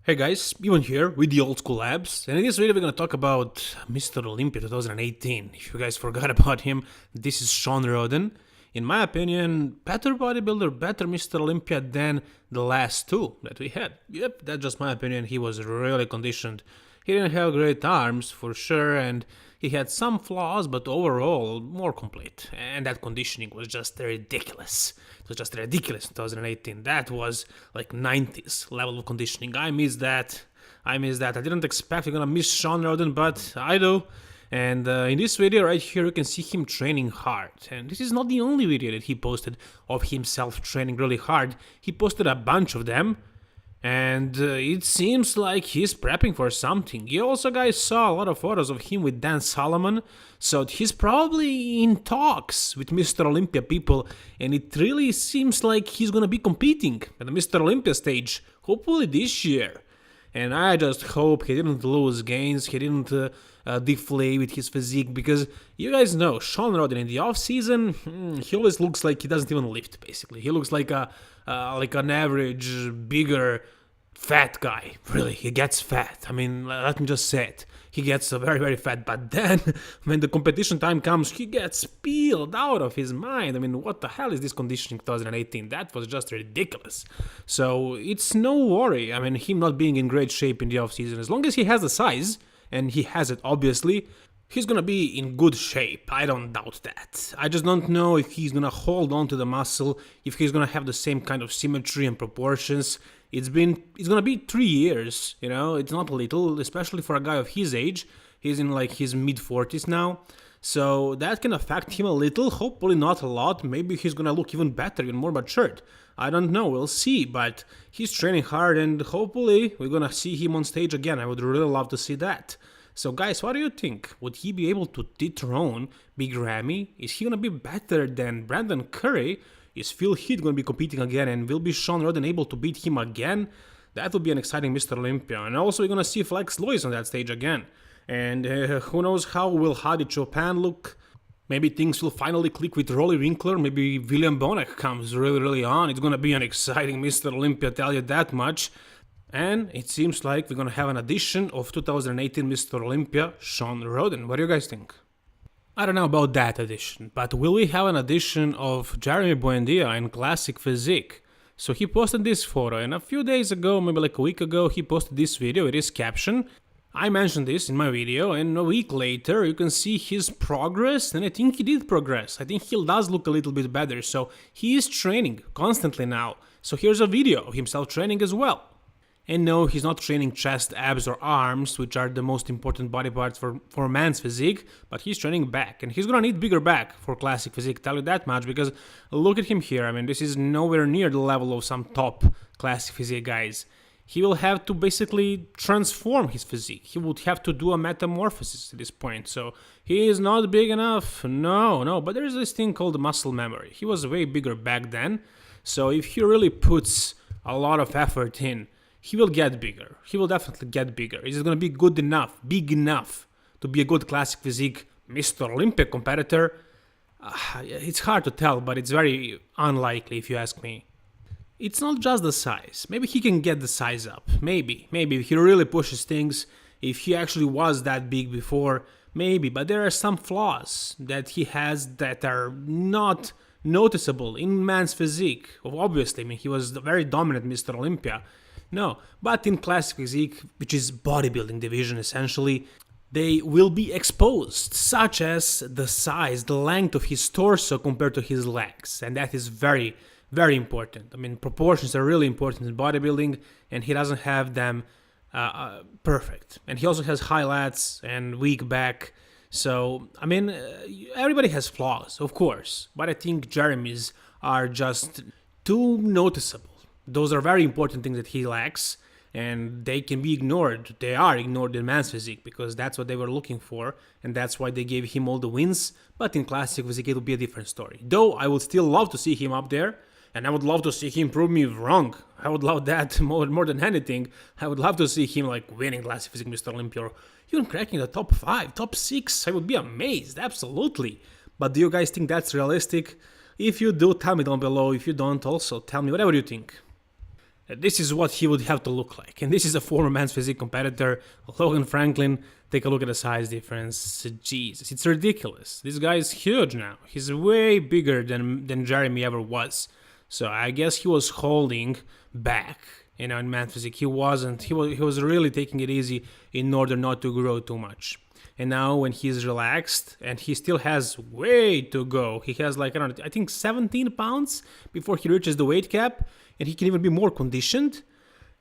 Hey guys, Ivan here with the Old School Labs, and in this video we're gonna talk about Mr. Olympia 2018. If you guys forgot about him, this is Shawn Rhoden. In my opinion, better bodybuilder, better Mr. Olympia than the last two that we had. Yep, that's just my opinion. He was really conditioned. He didn't have great arms for sure, and he had some flaws, but overall more complete. And that conditioning was just ridiculous. It was just ridiculous in 2018. That was like 90s level of conditioning. I miss that. I didn't expect we're gonna miss Shawn Rhoden, but I do. And in this video right here, you can see him training hard. And this is not the only video that he posted of himself training really hard. He posted a bunch of them. And it seems like he's prepping for something. You also guys saw a lot of photos of him with Dan Solomon, so he's probably in talks with Mr. Olympia people, and it really seems like he's gonna be competing at the Mr. Olympia stage, hopefully this year. And I just hope he didn't lose gains, he didn't deflate with his physique, because you guys know, Shawn Rhoden in the off-season, he always looks like he doesn't even lift, basically. He looks like an average, bigger, fat guy. Really, he gets fat. I mean, let me just say it. He gets very fat, but then, when the competition time comes, he gets peeled out of his mind. I mean, what the hell is this conditioning 2018? That was just ridiculous. So, it's no worry. I mean, him not being in great shape in the off-season, as long as he has the size, and he has it obviously, he's gonna be in good shape. I don't doubt that. I just don't know if he's gonna hold on to the muscle, if he's gonna have the same kind of symmetry and proportions. It's gonna be 3 years, you know, it's not little, especially for a guy of his age. He's in like his mid-40s now. So that can affect him a little, hopefully not a lot. Maybe he's gonna look even better, even more matured. I don't know, we'll see, but he's training hard and hopefully we're gonna see him on stage again. I would really love to see that. So guys, what do you think? Would he be able to dethrone Big Ramy? Is he gonna be better than Brandon Curry? Is Phil Heath gonna be competing again, and will be Shawn Rhoden able to beat him again? That would be an exciting Mr. Olympia. And also we're gonna see Flex Lois on that stage again. And who knows how will Hadi Chopin look? Maybe things will finally click with Rolly Winkler. Maybe William Bonek comes really on. It's gonna be an exciting Mr. Olympia, tell you that much. And it seems like we're gonna have an addition of 2018 Mr. Olympia, Shawn Rhoden. What do you guys think? I don't know about that addition, but will we have an addition of Jeremy Buendia in classic physique? So he posted this photo, and a few days ago, maybe like a week ago, he posted this video with his caption. I mentioned this in my video, and a week later you can see his progress, and I think he did progress. I think he does look a little bit better, so he is training constantly now. So here's a video of himself training as well. And no, he's not training chest, abs, or arms, which are the most important body parts for a man's physique, but he's training back. And he's gonna need bigger back for classic physique, tell you that much, because look at him here. I mean, this is nowhere near the level of some top classic physique guys. He will have to basically transform his physique. He would have to do a metamorphosis at this point. So he is not big enough. No, but there is this thing called muscle memory. He was way bigger back then. So if he really puts a lot of effort in, he will get bigger. He will definitely get bigger. Is it going to be good enough, big enough to be a good classic physique Mr. Olympia competitor? It's hard to tell, but it's very unlikely if you ask me. It's not just the size. Maybe he can get the size up. Maybe if he really pushes things, if he actually was that big before, maybe. But there are some flaws that he has that are not noticeable in man's physique. Obviously, I mean, he was the very dominant Mr. Olympia. No, but in classic physique, which is bodybuilding division essentially, they will be exposed, such as the size, the length of his torso compared to his legs, and that is very important. I mean, proportions are really important in bodybuilding, and he doesn't have them perfect. And he also has high lats and weak back. So, I mean, everybody has flaws, of course, but I think Jeremy's are just too noticeable. Those are very important things that he lacks, and they can be ignored. They are ignored in man's physique because that's what they were looking for, and that's why they gave him all the wins. But in classic physique, it will be a different story. Though I would still love to see him up there, and I would love to see him prove me wrong. I would love that more than anything. I would love to see him like winning classic physique Mr. Olympia, or even cracking the top 5, top 6. I would be amazed, absolutely. But do you guys think that's realistic? If you do, tell me down below. If you don't, also tell me whatever you think. This is what he would have to look like. And this is a former men's physique competitor, Logan Franklin. Take a look at the size difference. Jesus, it's ridiculous. This guy is huge now. He's way bigger than Jeremy ever was. So I guess he was holding back, in men's physique. He wasn't. He was really taking it easy in order not to grow too much. And now when he's relaxed, and he still has way to go, he has like, I think 17 pounds before he reaches the weight cap, and he can even be more conditioned.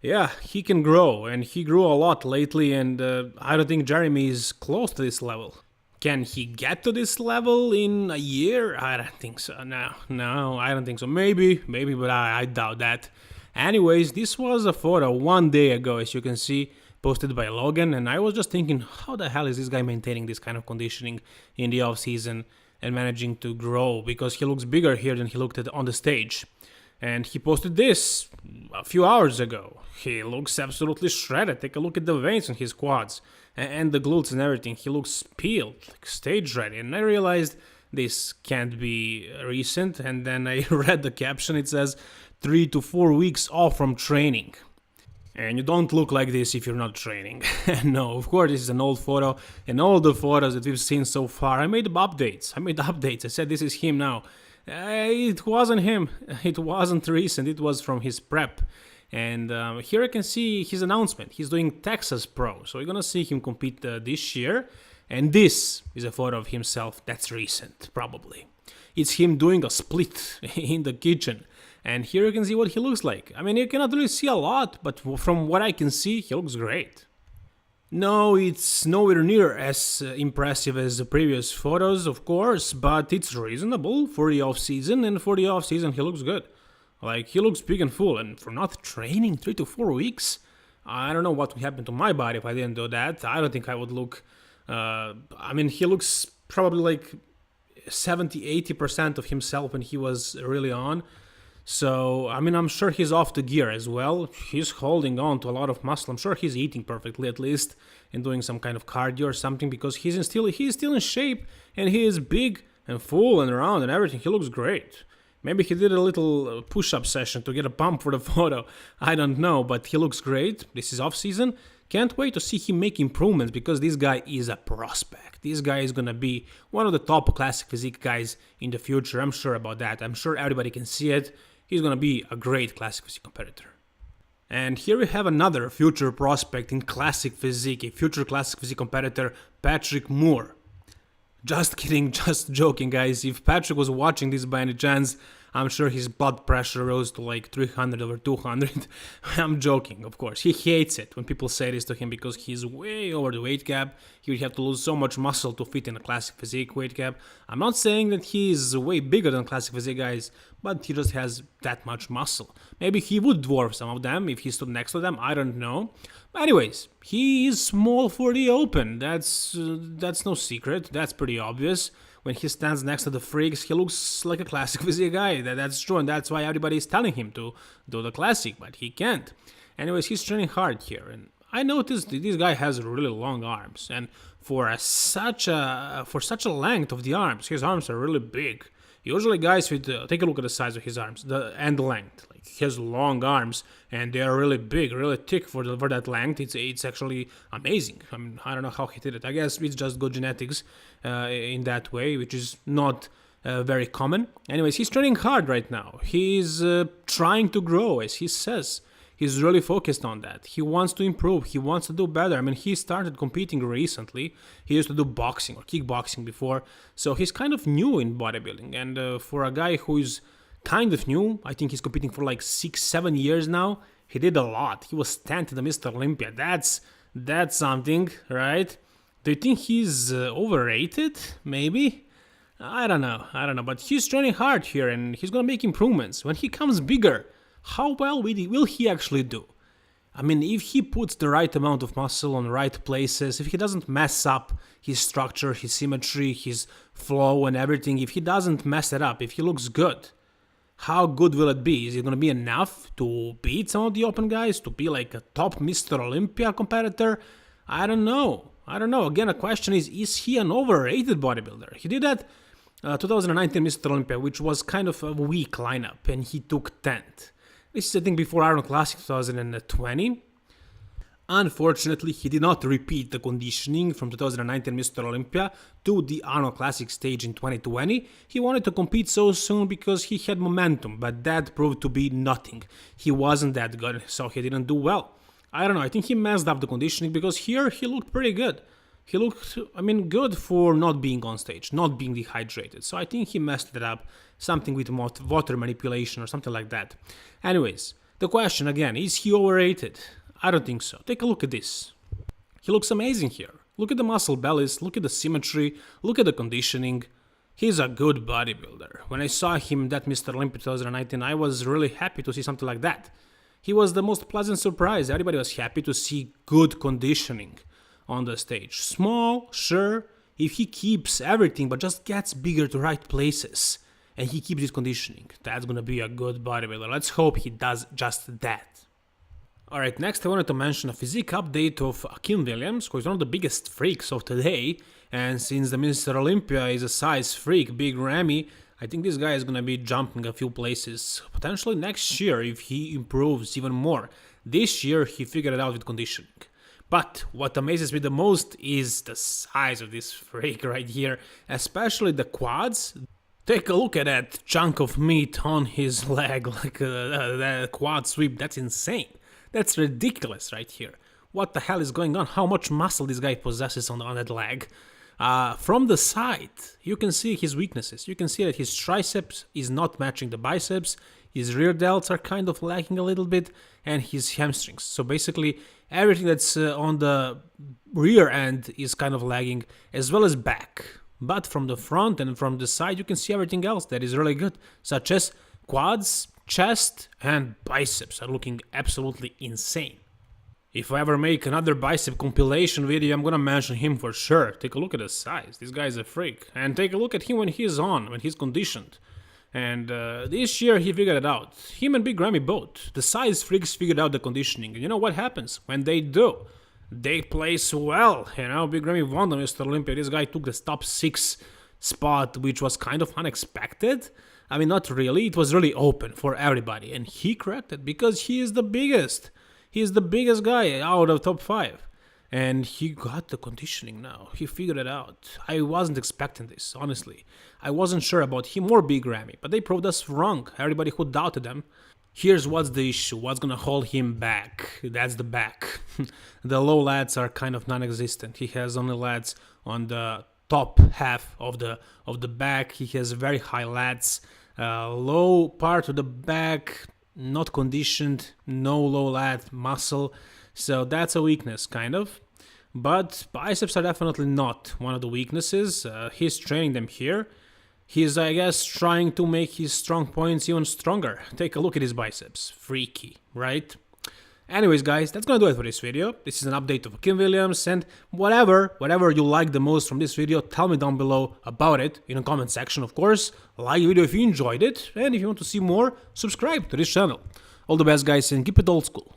Yeah, he can grow, and he grew a lot lately, and I don't think Jeremy is close to this level. Can he get to this level in a year? I don't think so. No, I don't think so. Maybe, but I doubt that. Anyways, this was a photo 1 day ago, as you can see, posted by Logan, and I was just thinking, how the hell is this guy maintaining this kind of conditioning in the off season and managing to grow? Because he looks bigger here than he looked at on the stage. And he posted this a few hours ago. He looks absolutely shredded. Take a look at the veins on his quads and the glutes and everything. He looks peeled, like stage ready. And I realized this can't be recent. And then I read the caption. It says 3 to 4 weeks off from training. And you don't look like this if you're not training. No, of course, this is an old photo. And all the photos that we've seen so far, I made updates. I said this is him now. It wasn't him. It wasn't recent. It was from his prep. And here I can see his announcement. He's doing Texas Pro. So we're going to see him compete this year. And this is a photo of himself that's recent, probably. It's him doing a split in the kitchen. And here you can see what he looks like. I mean, you cannot really see a lot, but from what I can see, he looks great. No, it's nowhere near as impressive as the previous photos, of course, but it's reasonable for the off-season, and for the off-season he looks good. Like, he looks big and full, and for not training 3 to 4 weeks, I don't know what would happen to my body if I didn't do that. I don't think I would look... he looks probably like 70-80% of himself when he was really on. So, I'm sure he's off the gear as well. He's holding on to a lot of muscle. I'm sure he's eating perfectly at least and doing some kind of cardio or something because he's still in shape and he is big and full and round and everything. He looks great. Maybe he did a little push-up session to get a pump for the photo. I don't know, but he looks great. This is off-season. Can't wait to see him make improvements because this guy is a prospect. This guy is going to be one of the top classic physique guys in the future. I'm sure about that. I'm sure everybody can see it. He's going to be a great classic physique competitor. And here we have another future prospect in classic physique, a future classic physique competitor, Patrick Moore. Just kidding, just joking, guys. If Patrick was watching this by any chance, I'm sure his blood pressure rose to like 300 over 200. I'm joking, of course. He hates it when people say this to him because he's way over the weight cap. He would have to lose so much muscle to fit in a classic physique weight cap. I'm not saying that he's way bigger than classic physique guys, but he just has that much muscle. Maybe he would dwarf some of them if he stood next to them. I don't know. But anyways, he is small for the open. That's no secret. That's pretty obvious. When he stands next to the freaks, he looks like a classic physique guy. That's true, and that's why everybody is telling him to do the classic, but he can't. Anyways, he's training hard here, and I noticed this guy has really long arms, and for such a length of the arms, his arms are really big. Usually guys with, take a look at the size of his arms, and the length. Like, he has long arms, and they are really big, really thick for that length. It's actually amazing. I don't know how he did it. I guess it's just good genetics in that way, which is not very common. Anyways, he's training hard right now. He's trying to grow, as he says. He's really focused on that. He wants to improve. He wants to do better. He started competing recently. He used to do boxing or kickboxing before. So he's kind of new in bodybuilding. And for a guy who is kind of new, I think he's competing for like 6-7 years now. He did a lot. He was 10th to the Mr. Olympia. That's something, right? Do you think he's overrated? Maybe? I don't know. But he's training hard here and he's going to make improvements. When he comes bigger, how well will he actually do? If he puts the right amount of muscle on the right places, if he doesn't mess up his structure, his symmetry, his flow and everything, if he doesn't mess it up, if he looks good, how good will it be? Is it going to be enough to beat some of the open guys, to be like a top Mr. Olympia competitor? I don't know. Again, the question is he an overrated bodybuilder? He did that 2019 Mr. Olympia, which was kind of a weak lineup, and he took 10th. This is, I think, before Arnold Classic 2020. Unfortunately, he did not repeat the conditioning from 2019 Mr. Olympia to the Arnold Classic stage in 2020. He wanted to compete so soon because he had momentum, but that proved to be nothing. He wasn't that good, so he didn't do well. I don't know, I think he messed up the conditioning because here he looked pretty good. He looked, good for not being on stage, not being dehydrated. So I think he messed it up, something with water manipulation or something like that. Anyways, the question again, is he overrated? I don't think so. Take a look at this. He looks amazing here. Look at the muscle bellies, look at the symmetry, look at the conditioning. He's a good bodybuilder. When I saw him that Mr. Olympia 2019, I was really happy to see something like that. He was the most pleasant surprise. Everybody was happy to see good conditioning on the stage. Small, sure, if he keeps everything but just gets bigger to right places and he keeps his conditioning, that's gonna be a good bodybuilder. Let's hope he does just that. Alright, next I wanted to mention a physique update of Akim Williams, who is one of the biggest freaks of today, and since the Mr. Olympia is a size freak, big Ramy, I think this guy is gonna be jumping a few places, potentially next year if he improves even more. This year he figured it out with conditioning. But what amazes me the most is the size of this freak right here, especially the quads. Take a look at that chunk of meat on his leg, like that quad sweep, that's insane. That's ridiculous right here. What the hell is going on? How much muscle this guy possesses on that leg? From the side, you can see his weaknesses. You can see that his triceps is not matching the biceps, his rear delts are kind of lagging a little bit, and his hamstrings. So basically, everything that's on the rear end is kind of lagging, as well as back. But from the front and from the side, you can see everything else that is really good, such as quads, chest, and biceps are looking absolutely insane. If I ever make another bicep compilation video, I'm gonna mention him for sure. Take a look at the size. This guy's a freak. And take a look at him when he's on, when he's conditioned. And this year he figured it out. Him and Big Ramy both. The size freaks figured out the conditioning. And you know what happens when they do? They place well. Big Ramy won the Mr. Olympia. This guy took the top 6 spot, which was kind of unexpected. Not really. It was really open for everybody. And he cracked it because he is the biggest. He is the biggest guy out of top 5. And he got the conditioning now. He figured it out. I wasn't expecting this, honestly. I wasn't sure about him or Big Ramy, but they proved us wrong. Everybody who doubted them. Here's what's the issue. What's gonna hold him back? That's the back. The low lats are kind of non-existent. He has only lats on the top half of the back. He has very high lats. Low part of the back, not conditioned, no low lat muscle, so that's a weakness kind of. But biceps are definitely not one of the weaknesses. He's training them here. He's, I guess, trying to make his strong points even stronger. Take a look at his biceps. Freaky, right? Anyways, guys, that's gonna do it for this video. This is an update of Akim Williams, and whatever you like the most from this video, tell me down below about it in the comment section, of course. Like the video if you enjoyed it, and if you want to see more, subscribe to this channel. All the best, guys, and keep it old school.